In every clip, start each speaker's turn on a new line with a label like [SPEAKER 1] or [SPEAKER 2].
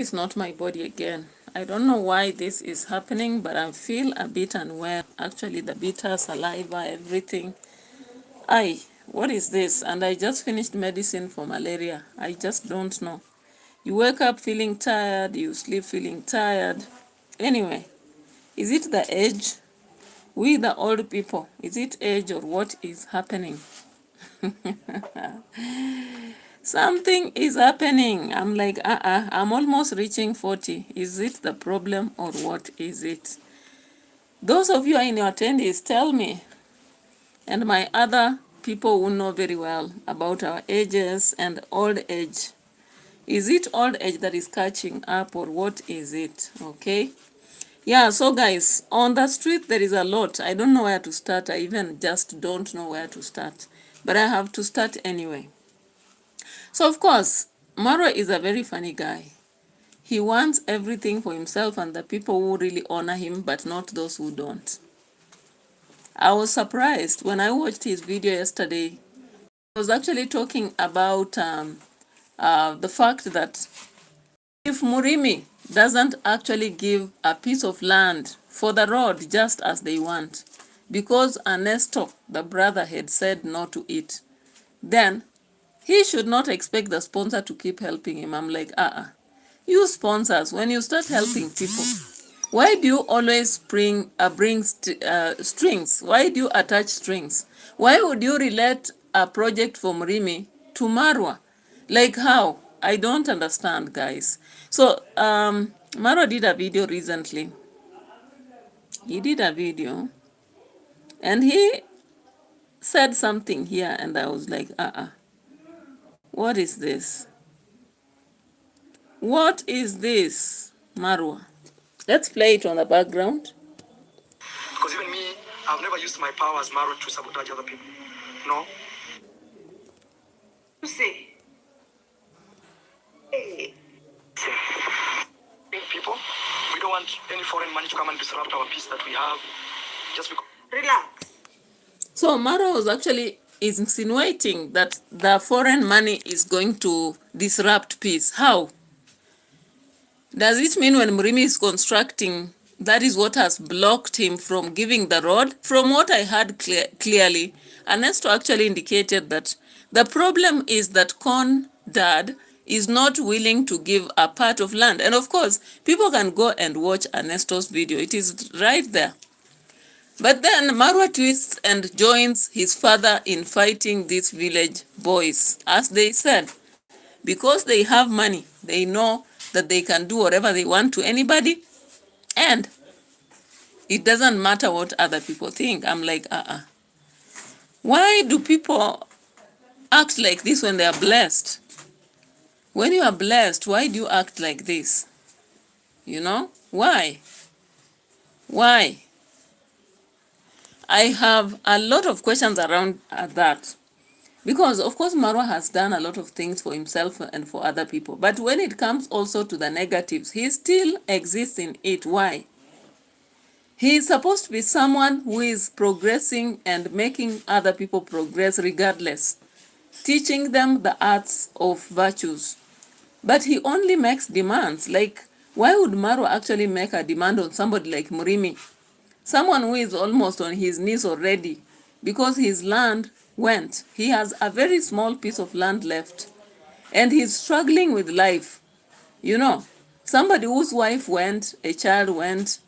[SPEAKER 1] It's not my body again. I don't know why this is happening, but I feel a bit unwell. Actually, the bitter saliva, everything. What is this? And I just finished medicine for malaria. I just don't know. You wake up feeling tired, you sleep feeling tired. Anyway, is it the age? We the old people, is it age or what is happening? Something is happening. I'm like, I'm almost reaching 40. Is it the problem or what is it? Those of you in your attendees, tell me. And my other people who know very well about our ages and old age. Is it old age that is catching up or what is it? Okay. Yeah, so guys, on the street there is a lot. I don't know where to start. I even just don't know where to start. But I have to start anyway. So of course, MARWA is a very funny guy. He wants everything for himself and the people who really honor him, but not those who don't. I was surprised when I watched his video yesterday. He was actually talking about the fact that if Murimi doesn't actually give a piece of land for the road just as they want, because Ernesto, the brother, had said no to it, then he should not expect the sponsor to keep helping him. I'm like, you sponsors, when you start helping people, why do you always bring strings? Why do you attach strings? Why would you relate a project from Rimi to MARWA? Like how? I don't understand, guys. So, MARWA did a video recently. He did a video and he said something here and I was like, what is this? What is this, MARWA? Let's play it on the background.
[SPEAKER 2] Because even me, I've never used my power as MARWA to sabotage other people. No. You say, hey, people, we don't want any foreign money to come and disrupt our peace that we have. Just because. Relax.
[SPEAKER 1] So MARWA was actually insinuating that the foreign money is going to disrupt peace. How? Does it mean when Murimi is constructing, that is what has blocked him from giving the road? From what I heard clearly, Ernesto actually indicated that the problem is that Con Dad is not willing to give a part of land. And of course, people can go and watch Ernesto's video. It is right there. But then MARWA twists and joins his father in fighting these village boys. As they said, because they have money, they know that they can do whatever they want to anybody, and it doesn't matter what other people think. I'm like, why do people act like this when they are blessed? When you are blessed, why do you act like this? You know, why? Why? I have a lot of questions around that. Because, of course, MARWA has done a lot of things for himself and for other people. But when it comes also to the negatives, he still exists in it. Why? He is supposed to be someone who is progressing and making other people progress regardless, teaching them the arts of virtues. But he only makes demands. Like, why would MARWA actually make a demand on somebody like Murimi? Someone who is almost on his knees already because his land went. He has a very small piece of land left and he's struggling with life. You know, somebody whose wife went, a child went,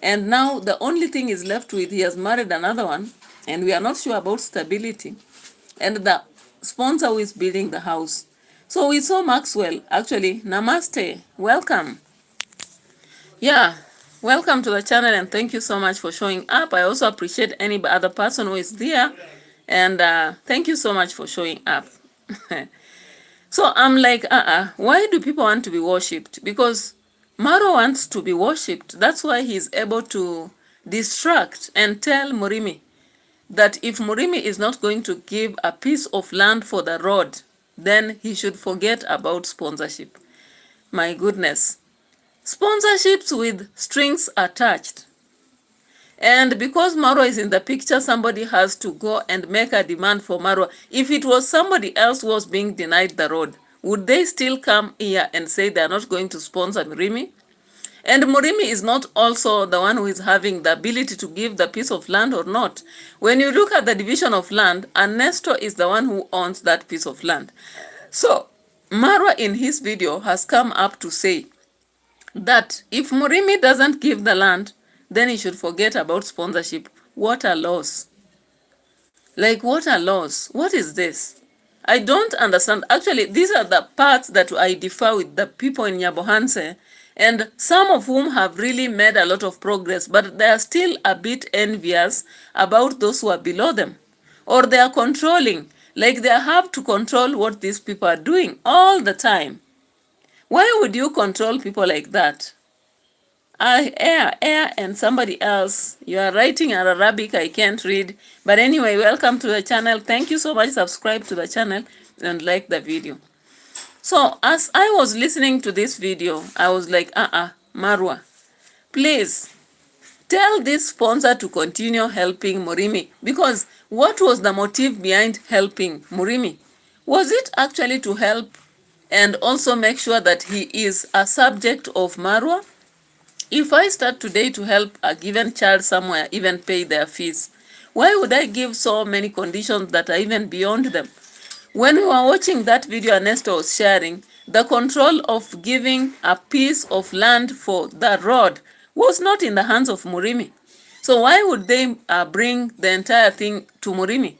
[SPEAKER 1] and now the only thing is left with, he has married another one and we are not sure about stability. And the sponsor who is building the house. So we saw Maxwell, actually, namaste, welcome. Yeah. Welcome to the channel and thank you so much for showing up. I also appreciate any other person who is there and thank you so much for showing up. So I'm like, why do people want to be worshipped? Because MARWA wants to be worshipped. That's why he's able to distract and tell Murimi that if Murimi is not going to give a piece of land for the road, then he should forget about sponsorship. My goodness. Sponsorships with strings attached. And because MARWA is in the picture, somebody has to go and make a demand for MARWA. If it was somebody else who was being denied the road, would they still come here and say they are not going to sponsor Murimi? And Murimi is not also the one who is having the ability to give the piece of land or not. When you look at the division of land, Ernesto is the one who owns that piece of land. So, Marwa in his video has come up to say that if Murimi doesn't give the land, then he should forget about sponsorship. What a loss. Like, what a loss. What is this? I don't understand. Actually, these are the parts that I differ with the people in Nyabohanse, and some of whom have really made a lot of progress, but they are still a bit envious about those who are below them. Or they are controlling, like they have to control what these people are doing all the time. Why would you control people like that? Air and somebody else. You are writing Arabic, I can't read. But anyway, welcome to the channel. Thank you so much. Subscribe to the channel and like the video. So as I was listening to this video, I was like, Marwa, please tell this sponsor to continue helping Murimi. Because what was the motive behind helping Murimi? Was it actually to help and also make sure that he is a subject of Marwa? If I start today to help a given child somewhere, even pay their fees, why would I give so many conditions that are even beyond them? When we were watching that video Ernesto was sharing, the control of giving a piece of land for the road was not in the hands of Murimi. So why would they bring the entire thing to Murimi?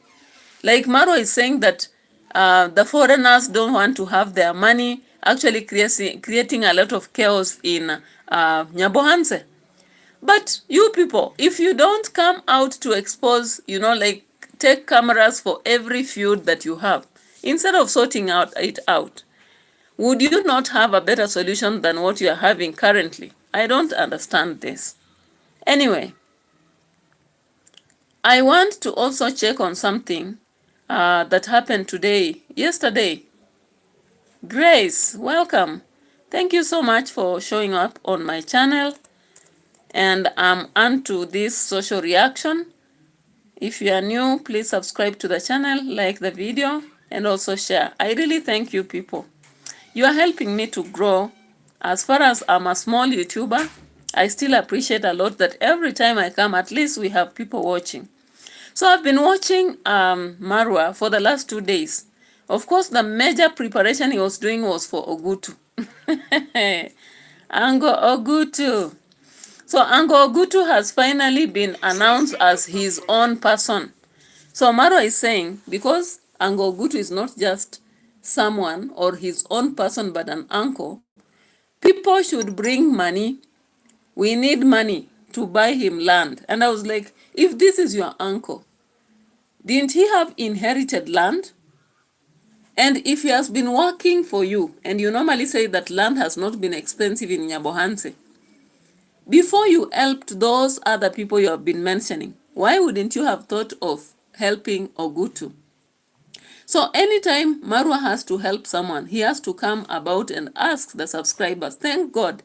[SPEAKER 1] Like Marwa is saying that the foreigners don't want to have their money, actually creating a lot of chaos in Nyabohanse. But you people, if you don't come out to expose, like take cameras for every feud that you have, instead of sorting it out, would you not have a better solution than what you are having currently? I don't understand this. Anyway, I want to also check on something that happened yesterday. Grace, welcome. Thank you so much for showing up on my channel. And I'm onto this social reaction. If you are new, please subscribe to the channel, like the video, and also share. I really thank you people. You are helping me to grow. As far as I'm a small YouTuber, I still appreciate a lot that every time I come, at least we have people watching. So I've been watching Marwa for the last 2 days. Of course, the major preparation he was doing was for OGUTU. OGUTU. So OGUTU has finally been announced as his own person. So Marwa is saying, because OGUTU is not just someone or his own person, but an uncle, people should bring money. We need money to buy him land. And I was like, if this is your uncle, didn't he have inherited land? And if he has been working for you, and you normally say that land has not been expensive in Nyabohanse, before you helped those other people you have been mentioning, why wouldn't you have thought of helping OGUTU? So anytime Marwa has to help someone, he has to come about and ask the subscribers. Thank God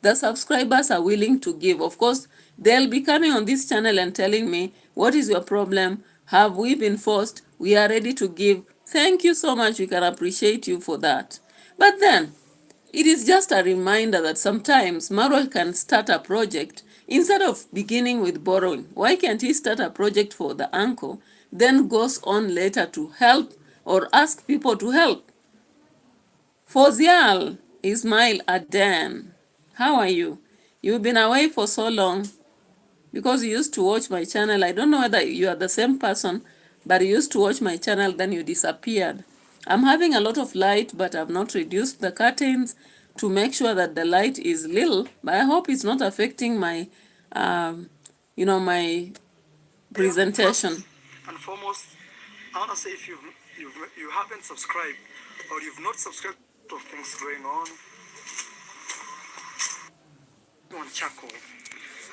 [SPEAKER 1] the subscribers are willing to give. Of course, they'll be coming on this channel and telling me, what is your problem? Have we been forced? We are ready to give. Thank you so much. We can appreciate you for that. But then, it is just a reminder that sometimes Marwa can start a project instead of beginning with borrowing. Why can't he start a project for the uncle, then goes on later to help or ask people to help? Fozial Ismail Aden, how are you? You've been away for so long because you used to watch my channel. I don't know whether you are the same person, but you used to watch my channel, then you disappeared. I'm having a lot of light, but I've not reduced the curtains to make sure that the light is little, but I hope it's not affecting my, my presentation.
[SPEAKER 2] And foremost, I want to say if you haven't subscribed or you've not subscribed to things going on Chaco,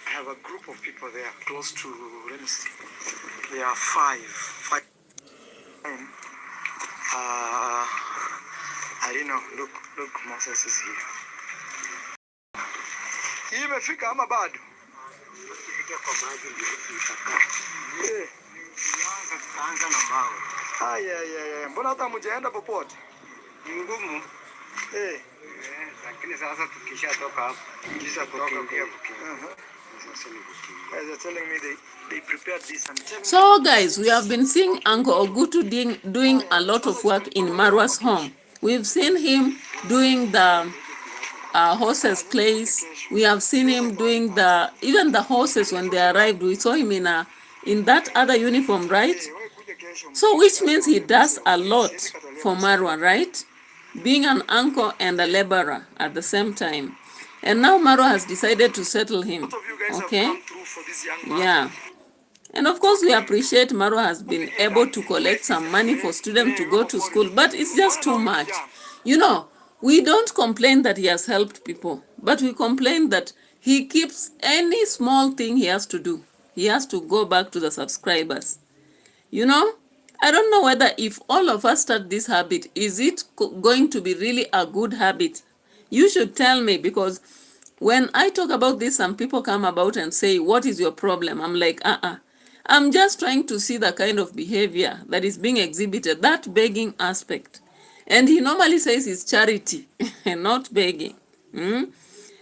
[SPEAKER 2] I have a group of people there close to, let me see, there are five. I don't know, look, Moses is here. Hii imefika ama bado? Mbona hata mjaenda popote? ngumu. Lakini sasa tukishatoka hapo, kisha kukimbia. They're telling me they prepared this and
[SPEAKER 1] So guys, we have been seeing Uncle Ogutu doing a lot of work in Marwa's home. We've seen him doing the horses place. We have seen him doing even the horses when they arrived. We saw him in that other uniform, right? So which means he does a lot for Marwa, right? Being an uncle and a laborer at the same time. And now Marwa has decided to settle him. Okay? Yeah. And of course, we appreciate Marwa has been able to collect some money for students to go to school, but it's just too much. You know, we don't complain that he has helped people, but we complain that he keeps any small thing he has to do. He has to go back to the subscribers. You know, I don't know whether if all of us start this habit, is it going to be really a good habit? You should tell me, because when I talk about this, some people come about and say, what is your problem? I'm like, I'm just trying to see the kind of behavior that is being exhibited, that begging aspect. And he normally says it's charity, not begging.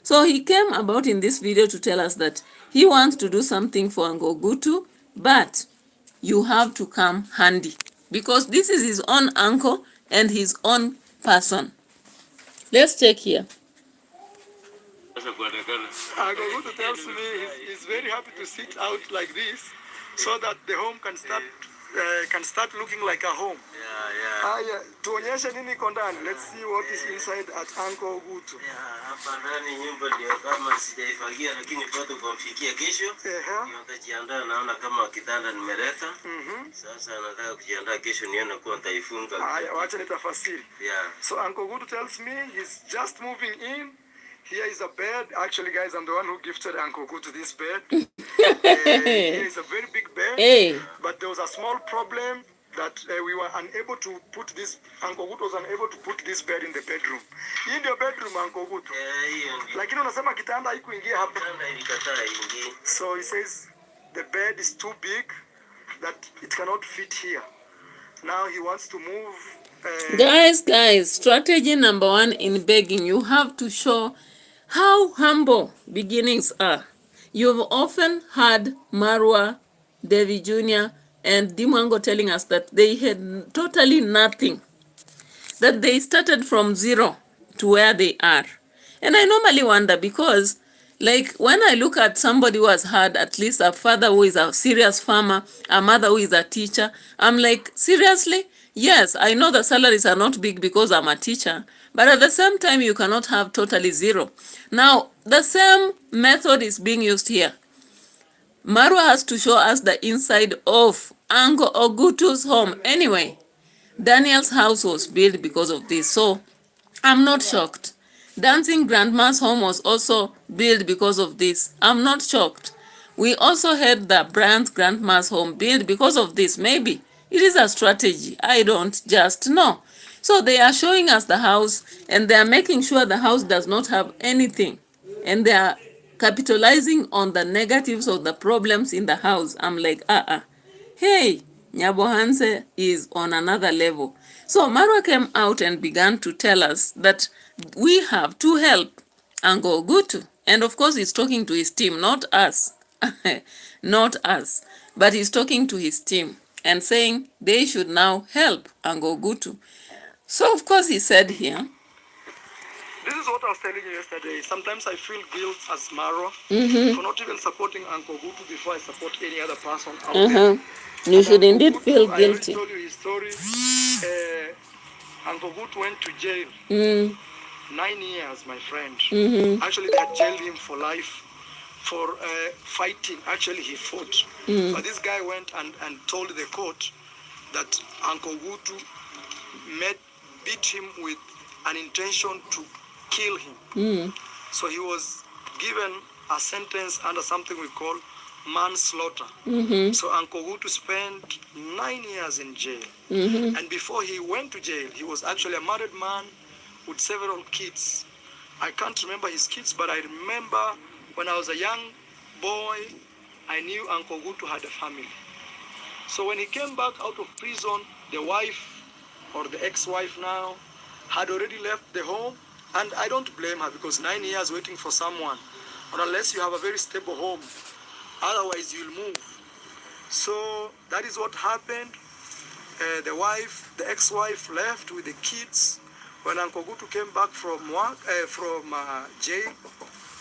[SPEAKER 1] So he came about in this video to tell us that he wants to do something for OGUTU, but you have to come handy, because this is his own uncle and his own person. Let's check here.
[SPEAKER 2] OGUTU tells me he's very happy to sit out like this, so that the home can start looking like a home. Yeah. Tuonyeshe nini iko ndani. Let's see what is inside at Uncle OGUTU.
[SPEAKER 3] Hapa ndani nyumba ndio kama sijaifagia, lakini bado kumfikia kesho. Nitajiandaa, naona kama kitanda nimeleta. Sasa nataka kujiandaa kesho nione kwa nitaifunga.
[SPEAKER 2] Wacha nitafasiri.
[SPEAKER 3] Yeah.
[SPEAKER 2] So Uncle OGUTU tells me he's just moving in. Here is a bed. Actually, guys, I'm the one who gifted Uncle OGUTU this bed. Here is a very big bed.
[SPEAKER 1] Hey.
[SPEAKER 2] But there was a small problem that we were unable to put this. Uncle OGUTU was unable to put this bed in the bedroom. In the bedroom, Uncle OGUTU. Lakini unasema kitanda haikuingia hapa.
[SPEAKER 3] Kitanda ilikataa ingie.
[SPEAKER 2] So he says the bed is too big that it cannot fit here. Now he wants to move.
[SPEAKER 1] Guys, strategy number 1 in begging, you have to show how humble beginnings are. You've often heard Marwa, Devi Jr., and MWANGO telling us that they had totally nothing, that they started from zero to where they are. And I normally wonder, because like when I look at somebody who has had at least a father who is a serious farmer, a mother who is a teacher, I'm like, seriously? Yes, I know the salaries are not big because I'm a teacher, but at the same time, you cannot have totally zero. Now, the same method is being used here. Marwa has to show us the inside of Uncle OGUTU's home. Anyway, Daniel's house was built because of this, so I'm not shocked. Dancing Grandma's home was also built because of this. I'm not shocked. We also had the Brand's Grandma's home built because of this. Maybe it is a strategy. I don't just know. So they are showing us the house, and they are making sure the house does not have anything. And they are capitalizing on the negatives of the problems in the house. I'm like, Hey, Nyabohanse is on another level. So Marwa came out and began to tell us that we have to help Uncle OGUTU. And of course, he's talking to his team, not us. Not us. But he's talking to his team and saying they should now help Uncle OGUTU. So of course, he said here,
[SPEAKER 2] this is what I was telling you yesterday. Sometimes I feel guilt as Marwa for not even supporting Uncle OGUTU before I support any other person out there.
[SPEAKER 1] You should indeed feel guilty.
[SPEAKER 2] I already told you his story. Uncle OGUTU went to jail 9 years, my friend. Actually, they had jailed him for life for fighting. Actually, he fought. But this guy went and told the court that Uncle OGUTU beat him with an intention to kill him. So he was given a sentence under something we call manslaughter. So Uncle OGUTU spent 9 years in jail. And before he went to jail, he was actually a married man with several kids. I can't remember his kids, but I remember when I was a young boy, I knew Uncle OGUTU had a family. So when he came back out of prison, the wife, or the ex-wife now, had already left the home, and I don't blame her because 9 years waiting for someone, or unless you have a very stable home, otherwise you'll move. So that is what happened. The ex-wife left with the kids. When Uncle Gutu came back from work, jail,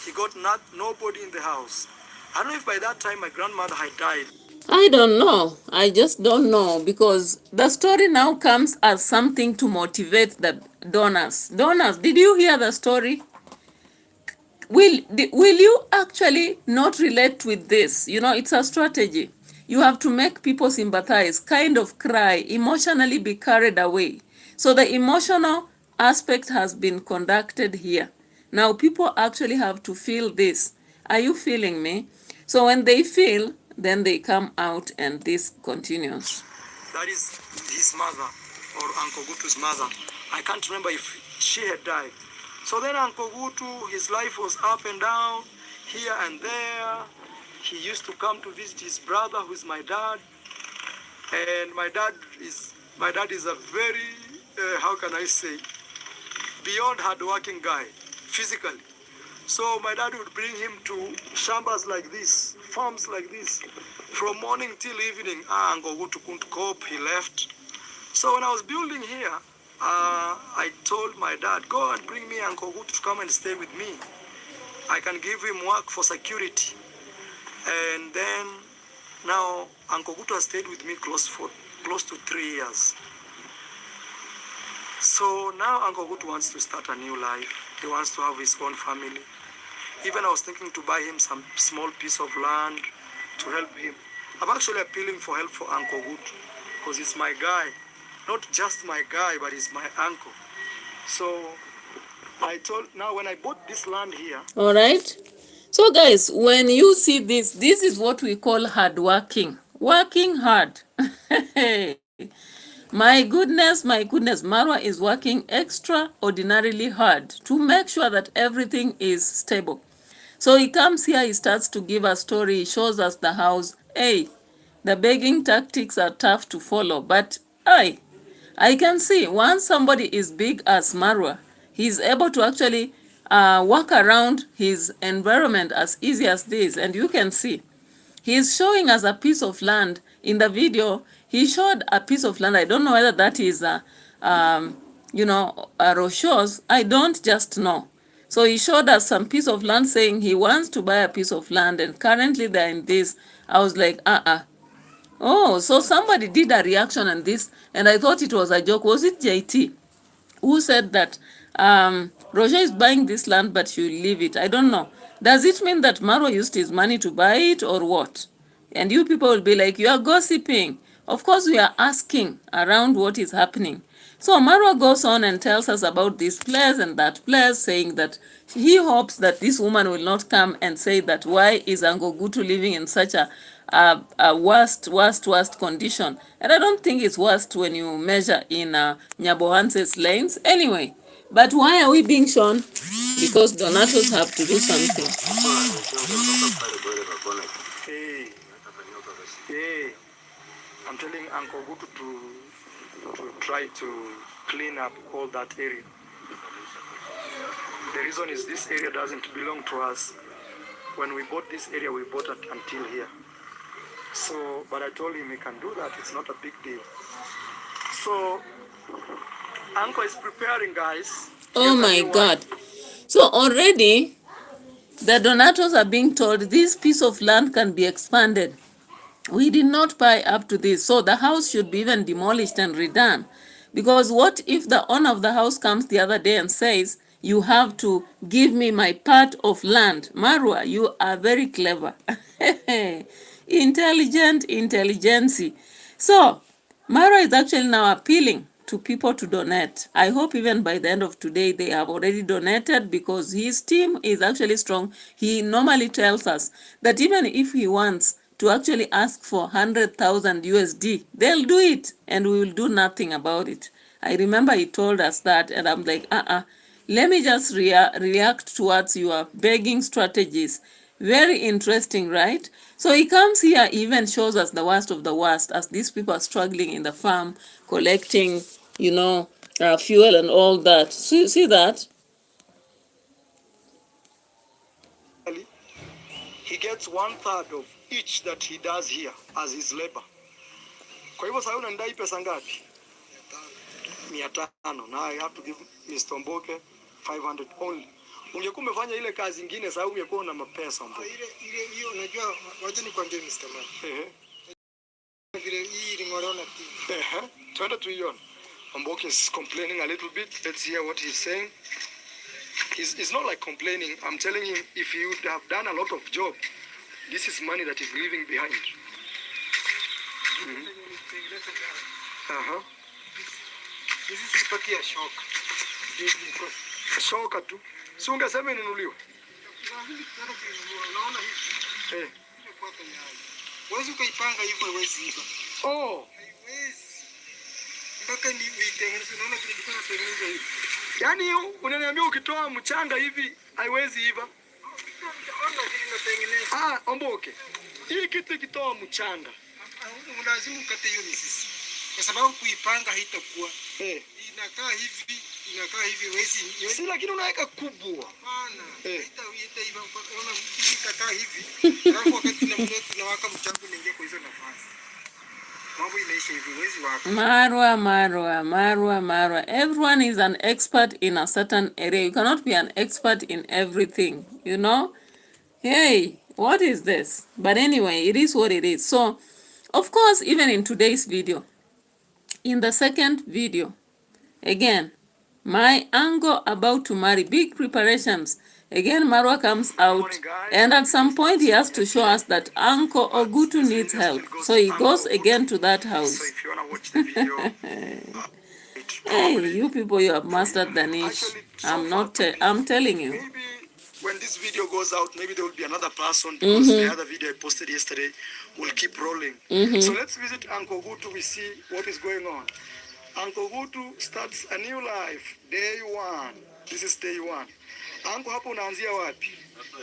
[SPEAKER 2] he got nobody in the house. I don't know if by that time my grandmother had died.
[SPEAKER 1] I don't know. I just don't know, because the story now comes as something to motivate the donors. Donors, did you hear the story? Will you actually not relate with this? You know, it's a strategy. You have to make people sympathize, kind of cry, emotionally be carried away. So the emotional aspect has been conducted here. Now people actually have to feel this. Are you feeling me? So when they feel, then they come out and this continues.
[SPEAKER 2] That is his mother, or Uncle Gutu's mother. I can't remember if she had died. So then Uncle Gutu, his life was up and down, here and there. He used to come to visit his brother, who is my dad. And my dad is a very, how can I say, beyond hardworking guy, physically. So my dad would bring him to shambas like this, farms like this, from morning till evening. Uncle Gutu couldn't cope, he left. So when I was building here, I told my dad, go and bring me Uncle Gutu to come and stay with me. I can give him work for security. And then now Uncle Gutu has stayed with me close to 3 years. So now Uncle Gutu wants to start a new life. He wants to have his own family. Even I was thinking to buy him some small piece of land to help him. I'm actually appealing for help for Uncle Gutu because he's my guy. Not just my guy, but he's my uncle. So I told, now when I bought this land here.
[SPEAKER 1] All right. So guys, when you see this is what we call hard working. Working hard. My goodness, Marwa is working extraordinarily hard to make sure that everything is stable. So he comes here, he starts to give a story, he shows us the house. Hey, the begging tactics are tough to follow, but I can see once somebody is big as Marwa, he's able to actually walk around his environment as easy as this. And you can see, he's showing us a piece of land. In the video, he showed a piece of land. I don't know whether that is a ROCIO'S. I don't just know. So he showed us some piece of land saying he wants to buy a piece of land and currently they're in this. I was like, Oh, so somebody did a reaction on this and I thought it was a joke. Was it JT who said that Roger is buying this land but you leave it? I don't know. Does it mean that Marwa used his money to buy it or what? And you people will be like, you are gossiping. Of course, we are asking around what is happening. So Marwa goes on and tells us about this place and that place, saying that he hopes that this woman will not come and say that why is Uncle Gutu living in such a worst condition. And I don't think it's worst when you measure in Nyabohanse's lanes. Anyway, but why are we being shown? Because donatos have to do something.
[SPEAKER 2] Hey, I'm telling Uncle Gutu to try to clean up all that area. The reason is this area doesn't belong to us. When we bought this area, we bought it until here. So, but I told him he can do that. It's not a big deal. So, Uncle is preparing, guys.
[SPEAKER 1] Oh my God. So already, the donators are being told this piece of land can be expanded. We did not buy up to this. So the house should be even demolished and redone. Because what if the owner of the house comes the other day and says, you have to give me my part of land? Marwa, you are very clever. Intelligency. So, Marwa is actually now appealing to people to donate. I hope even by the end of today, they have already donated because his team is actually strong. He normally tells us that even if he wants to actually ask for 100,000 USD, they'll do it and we will do nothing about it. I remember he told us that and I'm like, let me just react towards your begging strategies. Very interesting, right? So he comes here, even shows us the worst of the worst as these people are struggling in the farm, collecting, fuel and all that. See that?
[SPEAKER 2] He gets 1/3 of each that he does here as his labor. Kwa hivyo sasa unanidai pesa ngapi? 500. Na I have to give Mr. Mboke 500 only. Ungekuwa umefanya ile kazi nyingine sasa ungekuwa na mapesa Mboke. Ile hiyo unajua wacha nikwambie Mr. Man. Vile hii ni ngorona tu. Twende tuione. Mboke is complaining a little bit. Let's hear what he's saying. It's not like complaining. I'm telling him if you would have done a lot of job, this is money that is leaving behind. This is patia shock. Shock tu. Si ungesema inunuliwe. Unaona hivi? Wewe ukaipanga hivyo haiwezi hivyo. Oh. Haiwezi. Mpaka ni uitengeneze. Unaona kile kitu kinatengenezwa hivi. Yaani unaniambia ukitoa mchanga hivi haiwezi hivyo. Omboke. Hii kitu kitoa mchanga. Lazima ukate hiyo mizizi. Kwa sababu kuipanga haitakuwa. Inakaa hivi wezi. Si lakini unaweka kubwa. Hapana. Haitaiva unaona ikakaa hivi. Alafu wakati tunawaka mchanga unaingia kwa hizo nafasi. Mambo inaisha hivi wezi wako.
[SPEAKER 1] Marwa. Everyone is an expert in a certain area. You cannot be an expert in everything, you know? Hey, what is this? But anyway, it is what it is. So, of course, even in today's video, in the second video, again, my uncle about to marry, big preparations. Again, Marwa comes out, and at some point he has to show us that Uncle Ogutu needs help. So he goes again to that house. Hey, you people, you have mastered the niche. I'm telling you.
[SPEAKER 2] Maybe when this video goes out, maybe there will be another person because the other video I posted yesterday will keep rolling. So let's visit Uncle Ogutu. We see what is going on. Uncle Ogutu starts a new life, day 1. This is day 1. Uncle, hapo unaanzia wapi?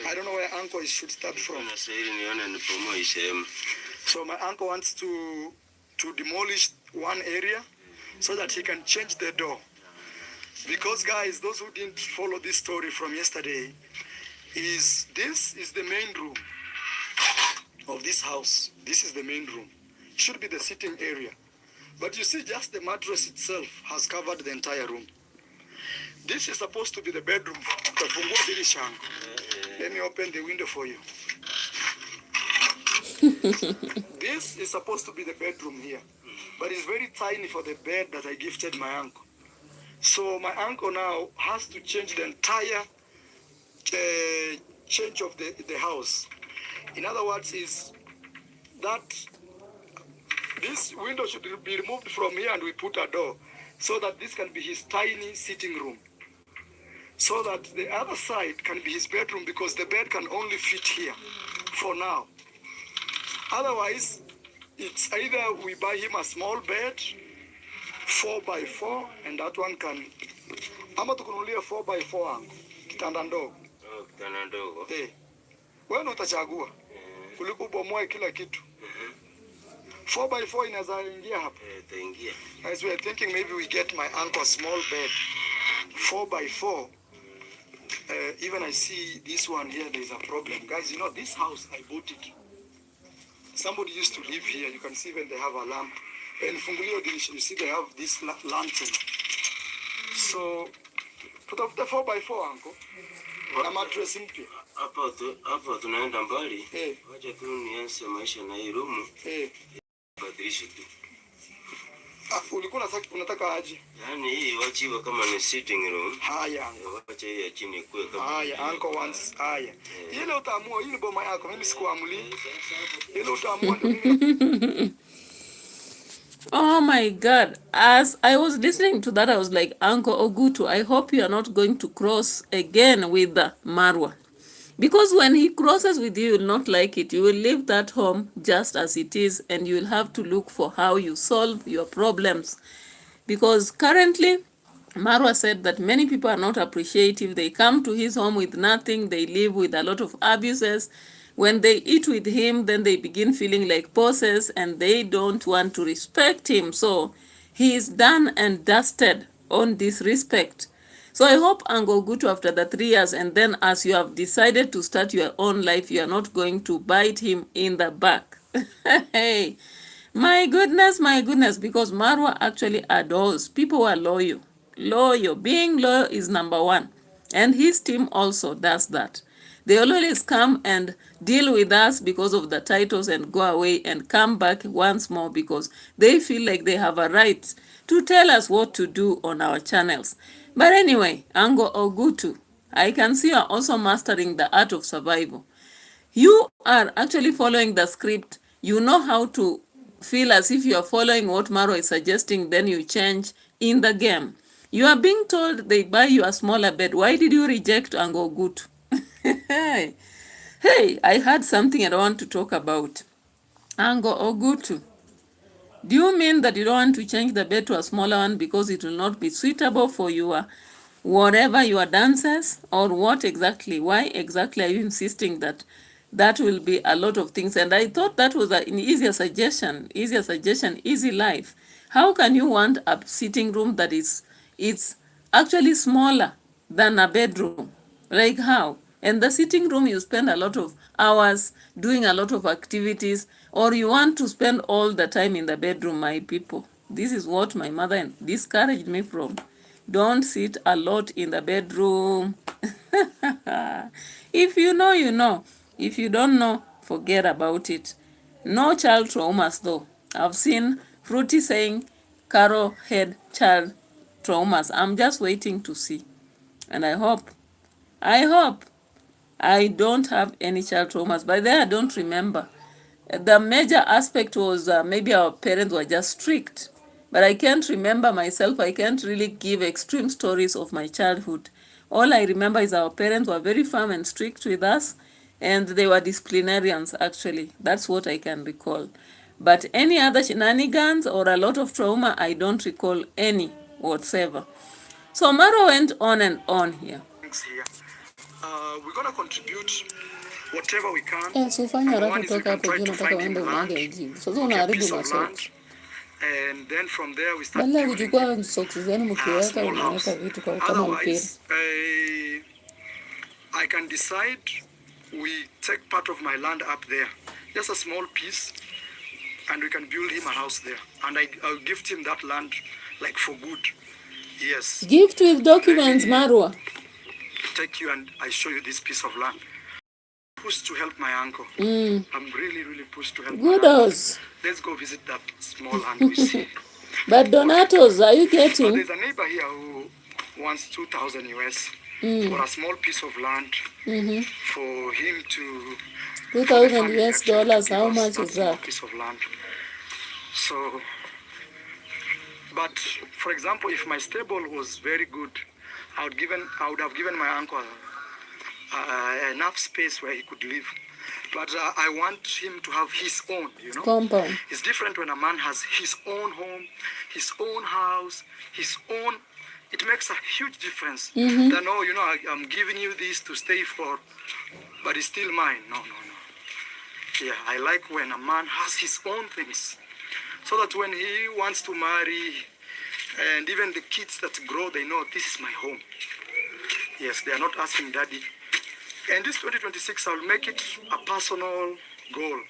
[SPEAKER 2] I don't know where Uncle should start from. So my uncle wants to demolish one area so that he can change the door. Because guys, those who didn't follow this story from yesterday, this is the main room of this house. This is the main room. It should be the sitting area. But you see, just the mattress itself has covered the entire room. This is supposed to be the bedroom. Let me open the window for you. This is supposed to be the bedroom here. But it's very tiny for the bed that I gifted my uncle. So my uncle now has to change the entire change of the house. In other words, is that this window should be removed from here and we put a door so that this can be his tiny sitting room. So that the other side can be his bedroom because the bed can only fit here for now. Otherwise, it's either we buy him a small bed, 4x4, and that one can... Ama tukunulia 4x4 kitanda ndogo.
[SPEAKER 3] Kitanda ndogo.
[SPEAKER 2] Wewe utachagua. Kuliko bomoe kila kitu. 4x4 inaweza ingia hapa.
[SPEAKER 3] Itaingia.
[SPEAKER 2] As we are thinking maybe we get my uncle a small bed, 4x4. Even I see this one here, there's a problem. Guys, you know, this house, I bought it. Somebody used to live here. You can see when they have a lamp. And you see they have this lantern. So, put up the 4x4, uncle. Na mattress mpya.
[SPEAKER 3] Hapa tunaenda mbali. Wacha tu nianze maisha na hii room. Badilisha tu.
[SPEAKER 2] Ulikuwa unataka aje?
[SPEAKER 3] Yaani hii wachiwa kama ni sitting room.
[SPEAKER 2] Haya.
[SPEAKER 3] Wacha hii ya chini kuwe kama.
[SPEAKER 2] Haya, uncle wants haya. Ile utaamua, ile boma yako, mimi sikuamuli. Ile utaamua.
[SPEAKER 1] Oh my God. As I was listening to that, I was like, Uncle Ogutu, I hope you are not going to cross again with the Marwa. Because when he crosses with you will not like it. You will leave that home just as it is and you will have to look for how you solve your problems. Because currently, Marwa said that many people are not appreciative. They come to his home with nothing. They live with a lot of abuses. When they eat with him, then they begin feeling like bosses and they don't want to respect him. So he is done and dusted on disrespect. So I hope OGUTU, after the 3 years, and then as you have decided to start your own life, you are not going to bite him in the back. Hey, my goodness, because Marwa actually adores people who are loyal. Loyal. Being loyal is number one. And his team also does that. They always come and deal with us because of the titles and go away and come back once more because they feel like they have a right to tell us what to do on our channels. But anyway, OGUTU, I can see you are also mastering the art of survival. You are actually following the script. You know how to feel as if you are following what Marwa is suggesting, then you change in the game. You are being told they buy you a smaller bed. Why did you reject OGUTU? Hey, I had something I want to talk about. OGUTU. Do you mean that you don't want to change the bed to a smaller one because it will not be suitable for your whatever your dances, or what exactly? Why exactly are you insisting that that will be a lot of things? And I thought that was an easier suggestion, easy life. How can you want a sitting room that it's actually smaller than a bedroom? Like how? And the sitting room, you spend a lot of hours doing a lot of activities, or you want to spend all the time in the bedroom, my people. This is what my mother discouraged me from. Don't sit a lot in the bedroom. If you know, you know. If you don't know, forget about it. No child traumas though. I've seen Fruity saying Carol had child traumas. I'm just waiting to see. And I hope I don't have any child traumas. By then I don't remember. The major aspect was maybe our parents were just strict. But I can't remember myself. I can't really give extreme stories of my childhood. All I remember is our parents were very firm and strict with us, and they were disciplinarians, actually. That's what I can recall. But any other shenanigans or a lot of trauma, I don't recall any whatsoever. So Maro went on and on here.
[SPEAKER 2] We're going to contribute whatever we can.
[SPEAKER 1] So ufanye
[SPEAKER 2] Number
[SPEAKER 1] haraka
[SPEAKER 2] one is we
[SPEAKER 1] kutoka
[SPEAKER 2] can
[SPEAKER 1] hapo
[SPEAKER 2] try
[SPEAKER 1] juu,
[SPEAKER 2] to
[SPEAKER 1] nataka
[SPEAKER 2] find him
[SPEAKER 1] uende
[SPEAKER 2] land,
[SPEAKER 1] umwage ujibu. Sasa
[SPEAKER 2] okay, a
[SPEAKER 1] unaharibu
[SPEAKER 2] piece of land,
[SPEAKER 1] masocks.
[SPEAKER 2] and then from there we start
[SPEAKER 1] Badala ya
[SPEAKER 2] building
[SPEAKER 1] kuchukua socks zenu mkiweka,
[SPEAKER 2] small
[SPEAKER 1] unaweka
[SPEAKER 2] house.
[SPEAKER 1] vitu kama mpira.
[SPEAKER 2] Otherwise, I can decide we take part of my land up there, just a small piece, and we can build him a house there. And I'll gift him that land like for good. Yes.
[SPEAKER 1] Gift with documents, Marwa.
[SPEAKER 2] Take you and I show you this piece of land. Pushed to help my uncle. I'm really pushed to help my uncle. Let's go visit that small land we see.
[SPEAKER 1] But Donatos, are you getting?
[SPEAKER 2] But there's a neighbor here who wants 2,000 US for a small piece of land for him to
[SPEAKER 1] 2,000 US dollars. How much is that?
[SPEAKER 2] Piece of land. So, but for example, if my stable was very good, I would have given my uncle enough space where he could live. But I want him to have his own, you know.
[SPEAKER 1] Compound.
[SPEAKER 2] It's different when a man has his own home, his own house, his own. It makes a huge difference. Than, oh, you know, I'm giving you this to stay for, but it's still mine. No. Yeah, I like when a man has his own things, so that when he wants to marry, and even the kids that grow, they know this is my home. Yes, they are not asking daddy. And this 2026, I'll make it a personal goal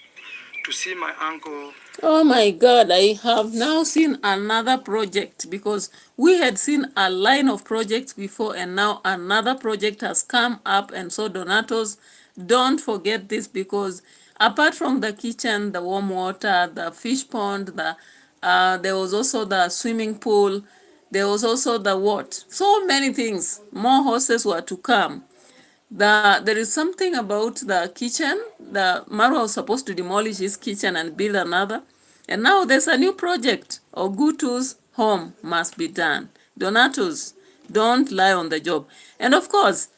[SPEAKER 2] to see my uncle.
[SPEAKER 1] Oh my God, I have now seen another project, because we had seen a line of projects before, and now another project has come up. And so Donatos, don't forget this, because apart from the kitchen, the warm water, the fish pond, there was also the swimming pool, there was also the what? So many things. More horses were to come. There is something about the kitchen. The Marwa was supposed to demolish his kitchen and build another. And now there's a new project. OGUTU's home must be done. Donatos, don't lie on the job. And of course,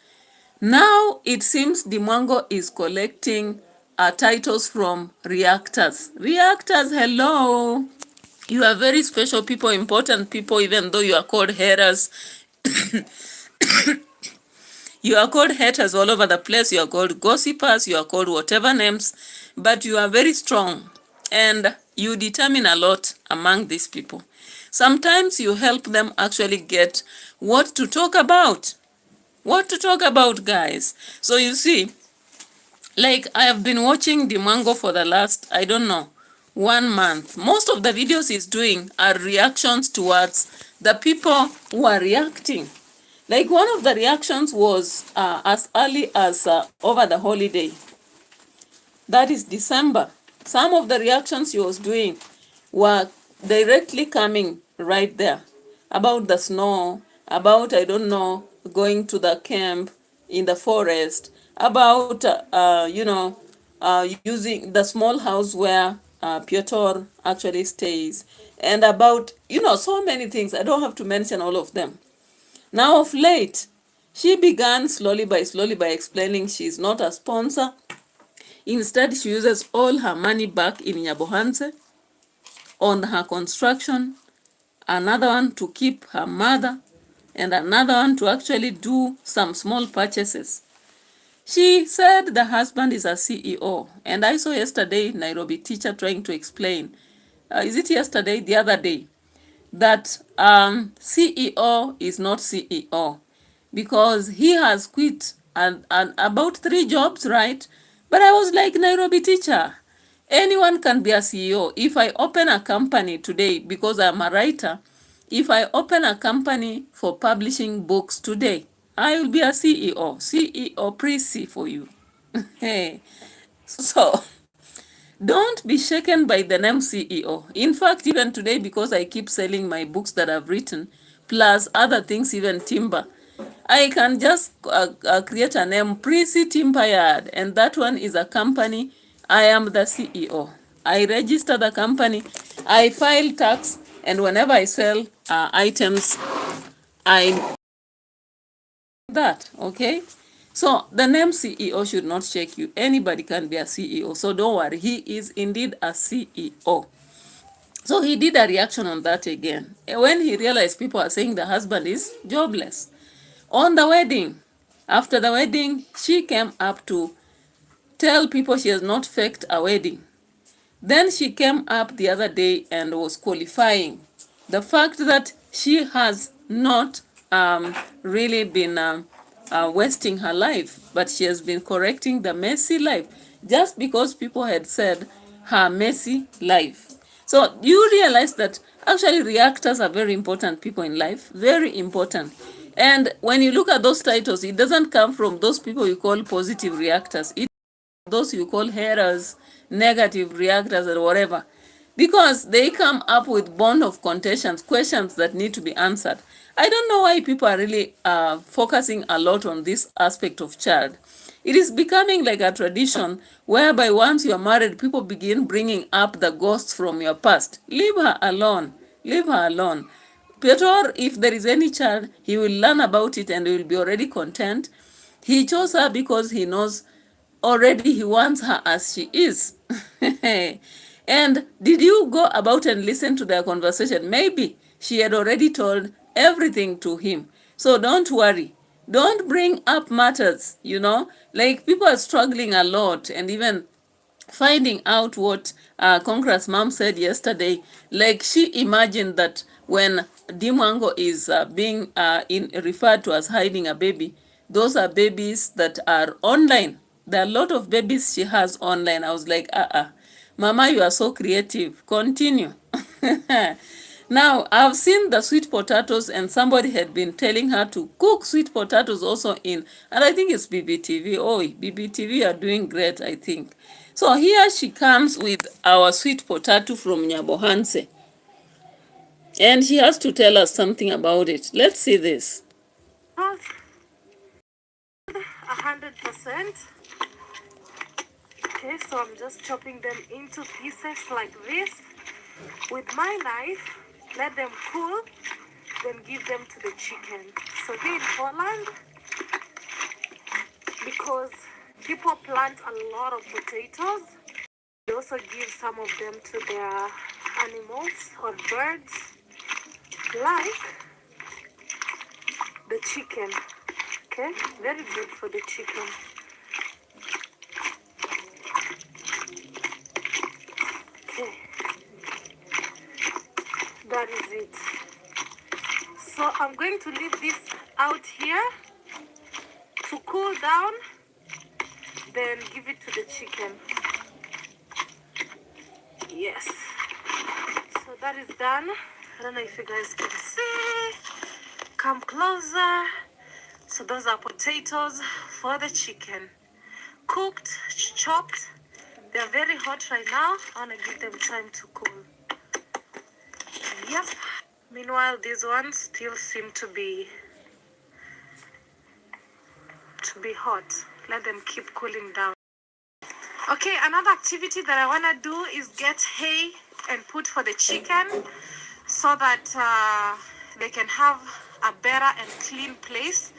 [SPEAKER 1] now it seems MWANGO is collecting titles from reactors. Reactors, hello. You are very special people, important people, even though you are called haters. You are called haters all over the place. You are called gossipers. You are called whatever names. But you are very strong. And you determine a lot among these people. Sometimes you help them actually get what to talk about. What to talk about, guys. So you see, like I have been watching MWANGO for the last, I don't know, 1 month. Most of the videos he's doing are reactions towards the people who are reacting. Like one of the reactions was as early as over the holiday. That is December. Some of the reactions he was doing were directly coming right there about the snow, about, I don't know, going to the camp in the forest, about, using the small house where Piotr actually stays, and about, so many things. I don't have to mention all of them. Now, of late, she began slowly by explaining she's not a sponsor. Instead, she uses all her money back in Nyabohanse on her construction, another one to keep her mother, and another one to actually do some small purchases. She said the husband is a CEO, and I saw yesterday Nairobi teacher trying to explain, is it yesterday, the other day, that CEO is not CEO because he has quit and about 3 jobs, right? But I was like, Nairobi teacher, anyone can be a CEO. If I open a company today, because I'm a writer, if I open a company for publishing books today, I will be a CEO. CEO pre-C for you. Hey, so don't be shaken by the name CEO. In fact, even today, because I keep selling my books that I've written, plus other things, even timber, I can just create a name, Prissy Timber Yard, and that one is a company. I am the CEO. I register the company, I file tax, and whenever I sell items, I that, okay? So the name CEO should not shake you. Anybody can be a CEO, so don't worry. He is indeed a CEO. So he did a reaction on that again. When he realized people are saying the husband is jobless. On the wedding, after the wedding, she came up to tell people she has not faked a wedding. Then she came up the other day and was qualifying the fact that she has not really been wasting her life, but she has been correcting the messy life just because people had said her messy life. So you realize that actually reactors are very important people in life, very important. And when you look at those titles, it doesn't come from those people you call positive reactors. Those you call haters, negative reactors, or whatever, because they come up with bond of contentions, questions that need to be answered. I don't know why people are really focusing a lot on this aspect of child. It is becoming like a tradition whereby once you are married, people begin bringing up the ghosts from your past. Leave her alone. Leave her alone. Peter, if there is any child, he will learn about it and he will be already content. He chose her because he knows already he wants her as she is. And did you go about and listen to their conversation? Maybe she had already told everything to him. So don't worry. Don't bring up matters, like people are struggling a lot, and even finding out what Congress mom said yesterday, like she imagined that when MWANGO is being referred to as hiding a baby, those are babies that are online. There are a lot of babies she has online. I was like, Mama, you are so creative. Continue. Now, I've seen the sweet potatoes, and somebody had been telling her to cook sweet potatoes also in, and I think it's BBTV. Oh, BBTV are doing great, I think. So here she comes with our sweet potato from Nyabohanse, and she has to tell us something about it. Let's see this.
[SPEAKER 4] 100%. Okay, so I'm just chopping them into pieces like this with my knife. Let them cool, then give them to the chicken. So here in Poland, because people plant a lot of potatoes, they also give some of them to their animals or birds, like the chicken. Okay, very good for the chicken. Okay, that is it. So I'm going to leave this out here to cool down, then give it to the chicken. Yes. So that is done. I don't know if you guys can see. Come closer. So those are potatoes for the chicken. Cooked, chopped. They're very hot right now. I want to give them time to cool. Yep. Meanwhile, these ones still seem to be hot. Let them keep cooling down. Okay, another activity that I want to do is get hay and put for the chicken so that they can have a better and clean place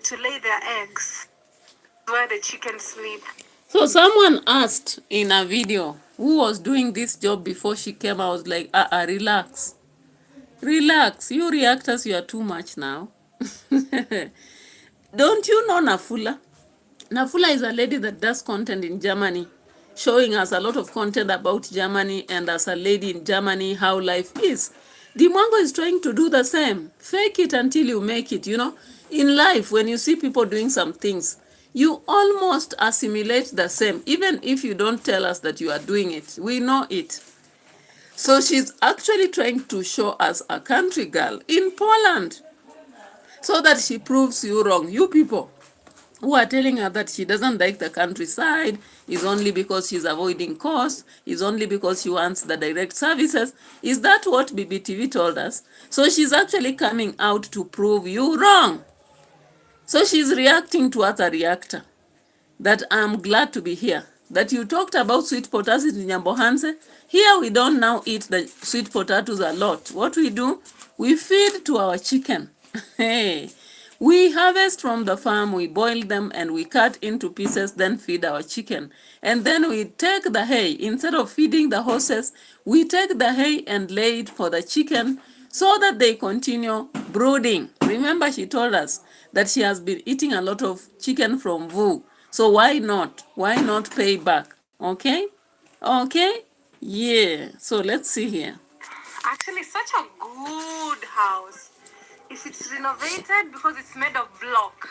[SPEAKER 4] to lay their eggs where the chickens sleep.
[SPEAKER 1] So someone asked in a video who was doing this job before she came. I was like, relax. Relax. You reactors, you are too much now. Don't you know Nafula? Nafula is a lady that does content in Germany, showing us a lot of content about Germany and as a lady in Germany, how life is. MWANGO is trying to do the same. Fake it until you make it, you know. In life, when you see people doing some things, you almost assimilate the same, even if you don't tell us that you are doing it. We know it. So she's actually trying to show us a country girl in Poland so that she proves you wrong. You people who are telling her that she doesn't like the countryside is only because she's avoiding costs, is only because she wants the direct services. Is that what BBTV told us? So she's actually coming out to prove you wrong. So she's reacting to other reactor. That I'm glad to be here. That you talked about sweet potatoes in Nyambohanse. Here we don't now eat the sweet potatoes a lot. What we do, we feed to our chicken. Hey, we harvest from the farm, we boil them and we cut into pieces, then feed our chicken. And then we take the hay. Instead of feeding the horses, we take the hay and lay it for the chicken so that they continue brooding. Remember, she told us that she has been eating a lot of chicken from VU. So why not? Why not pay back? Okay? Okay? Yeah. So let's see here.
[SPEAKER 4] Actually, such a good house. If it's renovated, because it's made of block.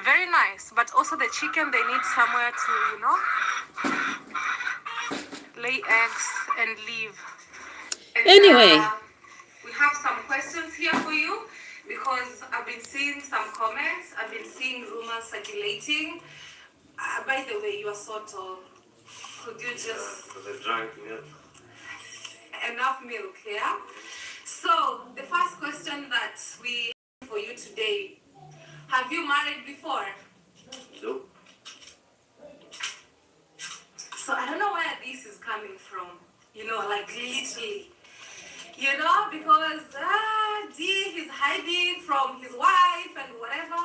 [SPEAKER 4] Very nice. But also the chicken, they need somewhere to, you know, lay eggs and live. And,
[SPEAKER 1] Anyway.
[SPEAKER 4] we have some questions here for you because I've been seeing some comments. I've been seeing rumors circulating. By the way, you are so tall. Could you just...
[SPEAKER 3] Because I drank milk.
[SPEAKER 4] Enough milk, yeah? So, the first question that we have for you today. Have you married before?
[SPEAKER 3] No.
[SPEAKER 4] So, I don't know where this is coming from. You know, like literally. You know, because DEE is hiding from his wife and whatever.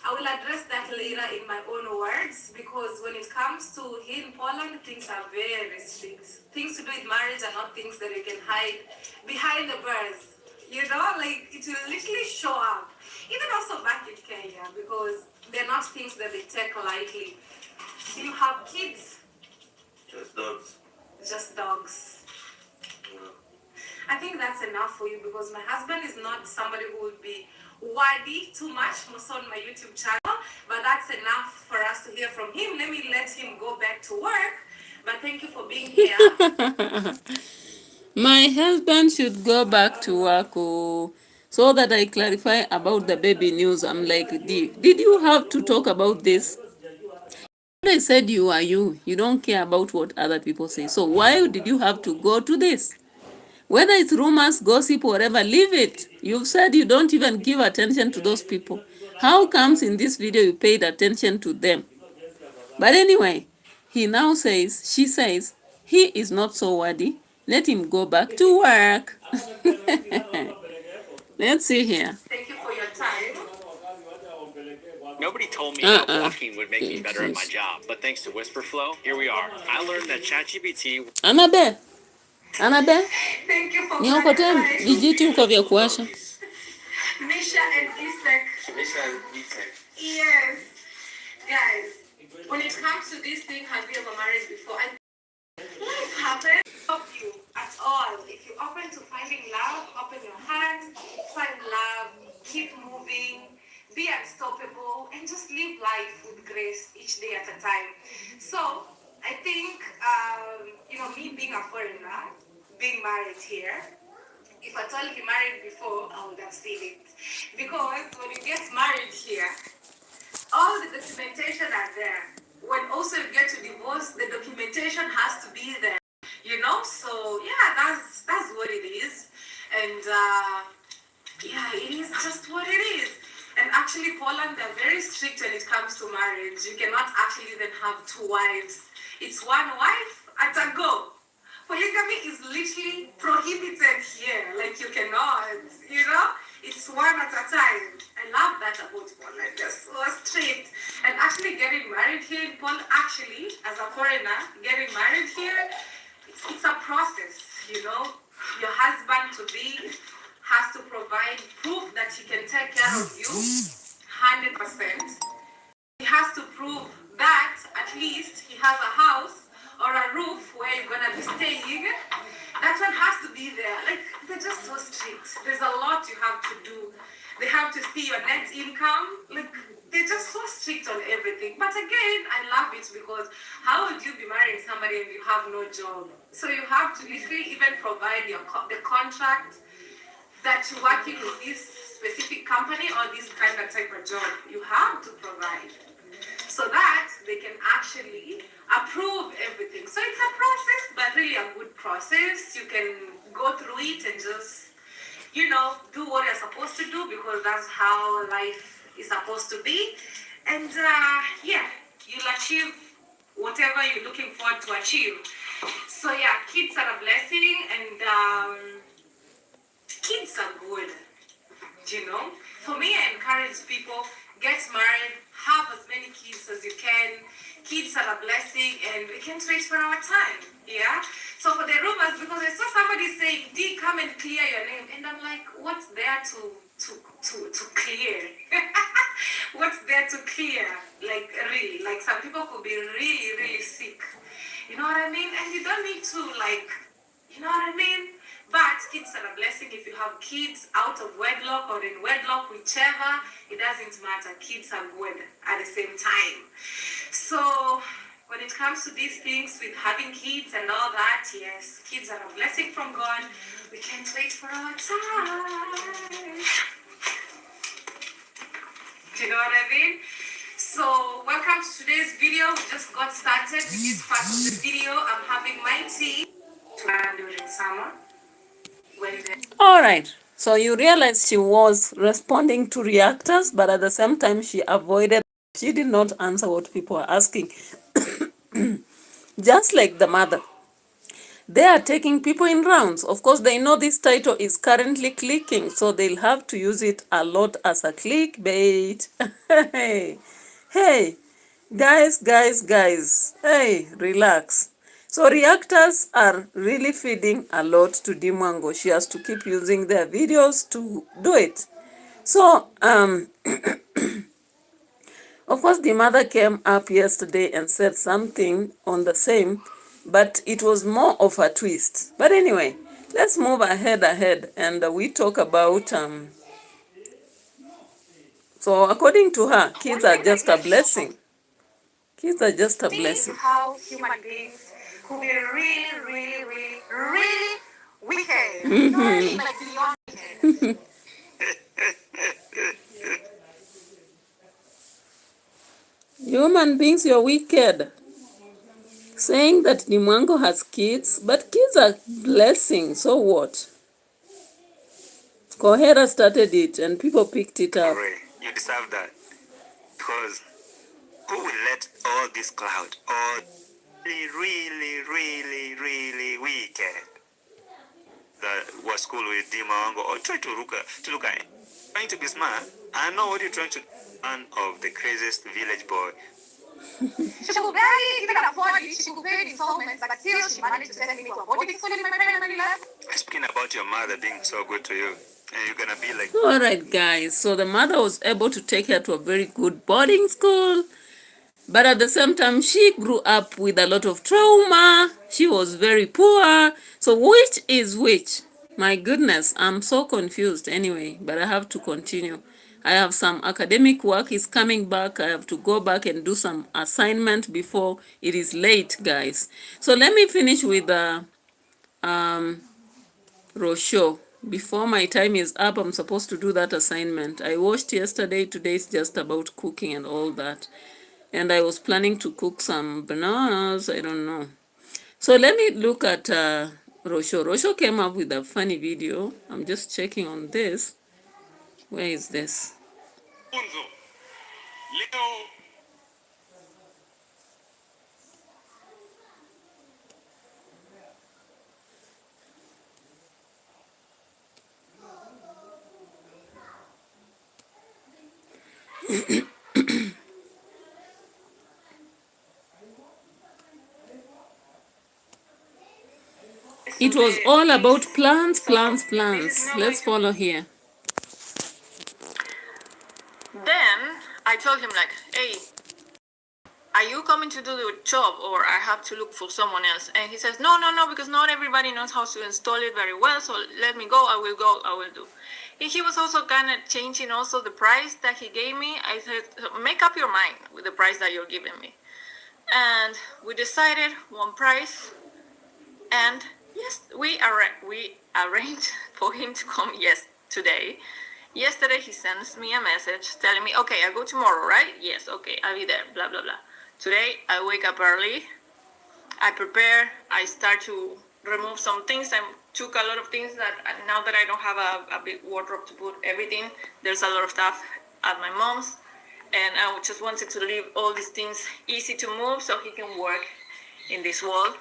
[SPEAKER 4] I will address that later in my own words because when it comes to here in Poland, things are very strict. Things to do with marriage are not things that you can hide behind the birds. You know, like it will literally show up. Even also back in Kenya because they're not things that they take lightly. Do you have kids?
[SPEAKER 3] Just dogs.
[SPEAKER 4] Just dogs.
[SPEAKER 3] Yeah.
[SPEAKER 4] I think that's enough for you because my husband is not somebody who would be wordy too much also on my YouTube channel, but that's enough for us to hear from him. Let me let him go back to work, but thank you for being here.
[SPEAKER 1] My husband should go back to work so that I clarify about the baby news. I'm like, did you have to talk about this? I said you are you. You don't care about what other people say. So why did you have to go to this? Whether it's rumors, gossip, whatever, leave it. You've said you don't even give attention to those people. How comes in this video you paid attention to them? But anyway, he now says, she says, he is not so worthy. Let him go back to work. Let's see here.
[SPEAKER 4] Thank you for your time.
[SPEAKER 5] Nobody told me that walking would make me better at my job, but thanks to Whisperflow, here we are. I learned that ChatGPT...
[SPEAKER 1] Anabe.
[SPEAKER 4] Thank you for
[SPEAKER 1] Nyokote vijiti uko vya kuwasha.
[SPEAKER 4] Misha and Isaac. Yes. Guys, when it comes to this thing, have you ever married before? Life happens. Stop you at all. if you're open to finding love, open your heart, find love, keep moving, be unstoppable, and just live life with grace each day at a time. So I think, me being a foreigner, being married here, if I told you married before, I would have seen it. Because when you get married here, all the documentation are there. When also you get to divorce, the documentation has to be there. So yeah, that's what it is. And yeah, it is just what it is. And actually, Poland, they're very strict when it comes to marriage. You cannot actually then have two wives. It's one wife at a go. Polygamy is literally prohibited here. Like, you cannot, it's one at a time. I love that about Poland. They're so strict. And actually getting married here in Poland, actually, as a foreigner, getting married here, it's a process, Your husband-to-be has to provide proof that he can take care of you 100%. He has to prove that at least he has a house or a roof where you're gonna be staying. That one has to be there. Like, they're just so strict. There's a lot you have to do. They have to see your net income. Like, they're just so strict on everything. But again, I love it because how would you be marrying somebody and you have no job? So you have to literally even provide the contract that you're working with this specific company or this kind of type of job. You have to provide so that they can actually approve everything. So it's a process, but really a good process. You can go through it and just, do what you're supposed to do because that's how life is supposed to be. And yeah, you'll achieve whatever you're looking forward to achieve. So yeah, kids are a blessing, and kids are good. For me, I encourage people, get married, have as many kids as you can. Kids are a blessing, and we can't wait for our time. Yeah. So for the rumors, because I saw somebody saying, "Dee, come and clear your name," and I'm like, what's there to clear? What's there to clear? Like, really, like, some people could be really, really sick. You know what I mean? And you don't need to, like, you know what I mean? But kids are a blessing. If you have kids out of wedlock or in wedlock, whichever, it doesn't matter. Kids are good at the same time. So when it comes to these things with having kids and all that, yes, kids are a blessing from God. We can't wait for our time. Do you know what I mean? So welcome to today's video. We just got started with this part of the video. I'm having my tea during summer.
[SPEAKER 1] All right. So you realize she was responding to reactors, but at the same time, she avoided. She did not answer what people are asking. Just like the mother. They are taking people in rounds. Of course, they know this title is currently clicking, so they'll have to use it a lot as a clickbait. Hey, guys. Hey, relax. So reactors are really feeding a lot to MWANGO. She has to keep using their videos to do it. So, of course, the mother came up yesterday and said something on the same, but it was more of a twist. But anyway, let's move ahead, and we talk about, so according to her, kids are just a blessing. Kids are just a blessing.
[SPEAKER 4] How human beings could be really wicked. Like beyond wicked.
[SPEAKER 1] Human beings, you're wicked. Saying that MWANGO has kids, but kids are blessing, so what? Kohera started it and people picked it up.
[SPEAKER 6] You deserve that. Because who will let all this cloud, all really wicked that was cool with MWANGO, or try to look at trying to be smart? I know what you're trying to do. One of the craziest village boy.
[SPEAKER 4] She could barely even afford it. She could pay the installments, but still she managed to send me to a boarding school in my family life.
[SPEAKER 6] Speaking about your mother being so good to you, and you're gonna be like...
[SPEAKER 1] All right, guys. So the mother was able to take her to a very good boarding school. But at the same time, she grew up with a lot of trauma. She was very poor. So which is which? My goodness, I'm so confused anyway, but I have to continue. I have some academic work is coming back. I have to go back and do some assignment before it is late, guys. So let me finish with the Rocio. Before my time is up, I'm supposed to do that assignment. I watched yesterday. Today is just about cooking and all that. And I was planning to cook some bananas. I don't know. So let me look at Rosho. Rosho came up with a funny video. I'm just checking on this. Where is this? It was all about plants, plants, plants. Let's follow here.
[SPEAKER 7] Then I told him like, hey, are you coming to do the job or I have to look for someone else? And he says, no, because not everybody knows how to install it very well. So let me go, I will do. He was also kind of changing also the price that he gave me. I said, make up your mind with the price that you're giving me. And we decided one price. And yes, we arranged for him to come today. Yesterday he sends me a message telling me, okay, I go tomorrow, right? Yes, okay, I'll be there, blah, blah, blah. Today I wake up early, I prepare, I start to remove some things. I took a lot of things that now that I don't have a big wardrobe to put everything, there's a lot of stuff at my mom's. And I just wanted to leave all these things easy to move so he can work in this wall.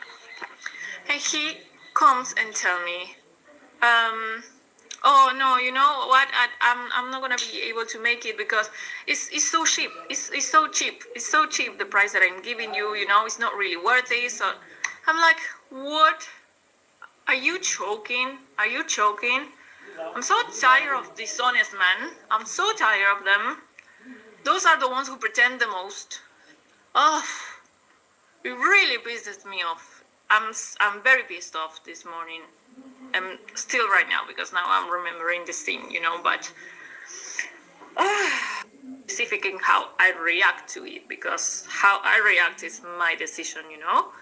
[SPEAKER 7] And he comes and tell me, oh no, you know what? I'm not gonna be able to make it because it's so cheap. It's so cheap. It's so cheap. The price that I'm giving you, you know, it's not really worth it. So I'm like, what? Are you choking? Are you choking? I'm so tired of dishonest men. I'm so tired of them. Those are the ones who pretend the most. Oh, it really pisses me off. I'm very pissed off this morning. I'm still right now because now I'm remembering this thing, you know, but specific in how I react to it because how I react is my decision, you know.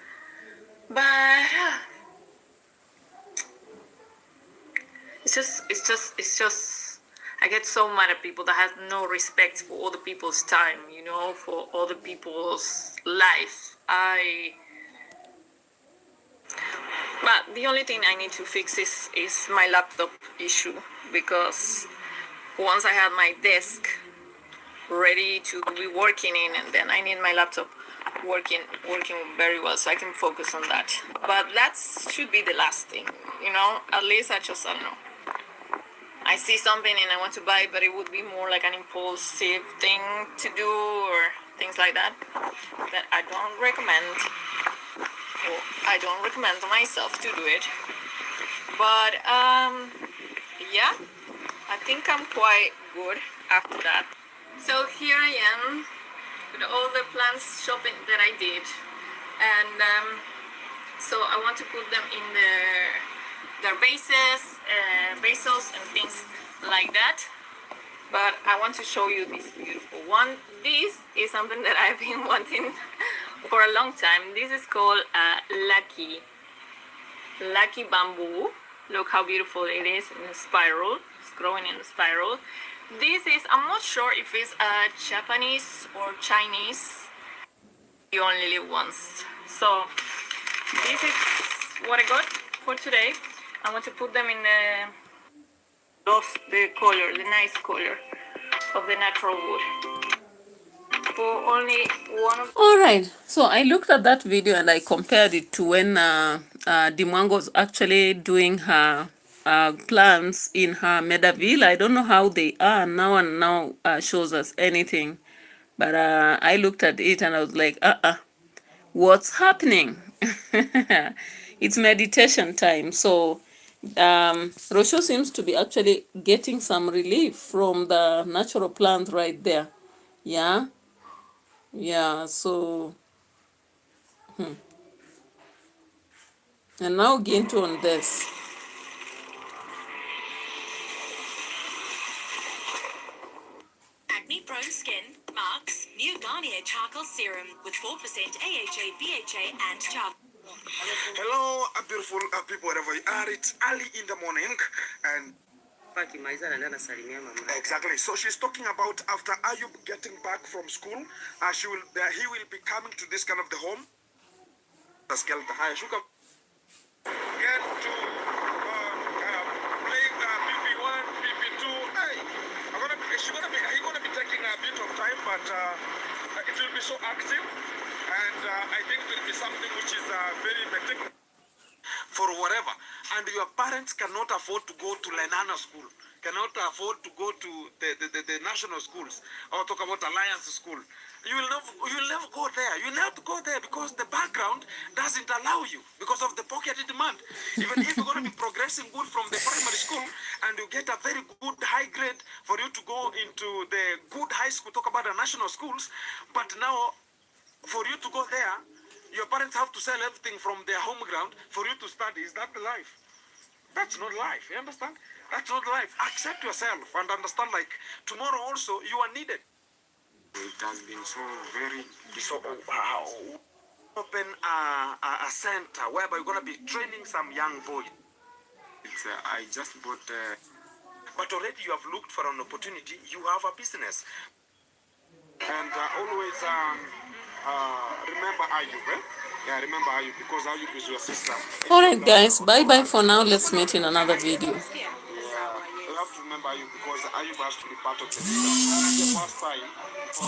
[SPEAKER 7] But it's just I get so mad at people that have no respect for other people's time, you know, for other people's life. But the only thing I need to fix is my laptop issue because once I have my desk ready to be working in, and then I need my laptop working very well so I can focus on that. But that should be the last thing, you know. At least I don't know. I see something and I want to buy it, but it would be more like an impulsive thing to do or things like that I don't recommend. Or I don't recommend myself to do it. But yeah, I think I'm quite good after that. So here I am with all the plants shopping that I did, and so I want to put them in their vases and things like that. But I want to show you this beautiful one. This is something that I've been wanting for a long time. This is called Lucky bamboo. Look how beautiful it is in a spiral. It's growing in a spiral. This is, I'm not sure if it's Japanese or Chinese. You only live once. So this is what I got for today. I want to put them in the color, the nice color of the natural wood. For only one of.
[SPEAKER 1] All right. So I looked at that video and I compared it to when MWANGO was actually doing her plans in her Medaville. I don't know how they are now, and now shows us anything. But I looked at it and I was like, what's happening? It's meditation time. So Rosho seems to be actually getting some relief from the natural plant right there. Yeah. Yeah, so and now get on this.
[SPEAKER 8] Acne-prone skin, marks, new Garnier Charcoal Serum with 4% AHA, BHA and charcoal.
[SPEAKER 2] Hello, beautiful people, wherever you are. It's early in the morning, and exactly. So she's talking about after Ayub getting back from school, he will be coming to this kind of the home. The scale the high sugar get to play PP1, PP2. Hey, he's gonna be taking a bit of time, but it will be so active, and I think it will be something which is very meticulous for whatever. And your parents cannot afford to go to Lenana school, cannot afford to go to the national schools, or talk about Alliance school. You will never go there. You will have to go there because the background doesn't allow you, because of the pocket demand. Even if you're going to be progressing good from the primary school and you get a very good high grade for you to go into the good high school, talk about the national schools, but now for you to go there, your parents have to sell everything from their home ground for you to study. Is that the life? That's not life. You understand? That's not life. Accept yourself and understand, like, tomorrow also you are needed. It has been so very wow. Open a center whereby you're going to be training some young boys. I just bought, but already you have looked for an opportunity. You have a business. And always remember Ayub, eh? Yeah, remember Ayub, because Ayub is your sister.
[SPEAKER 1] Alright guys, bye bye for now. Let's meet in another video.
[SPEAKER 2] Yeah, you have to remember Ayub because Ayub has to be part of the system. This is the first time for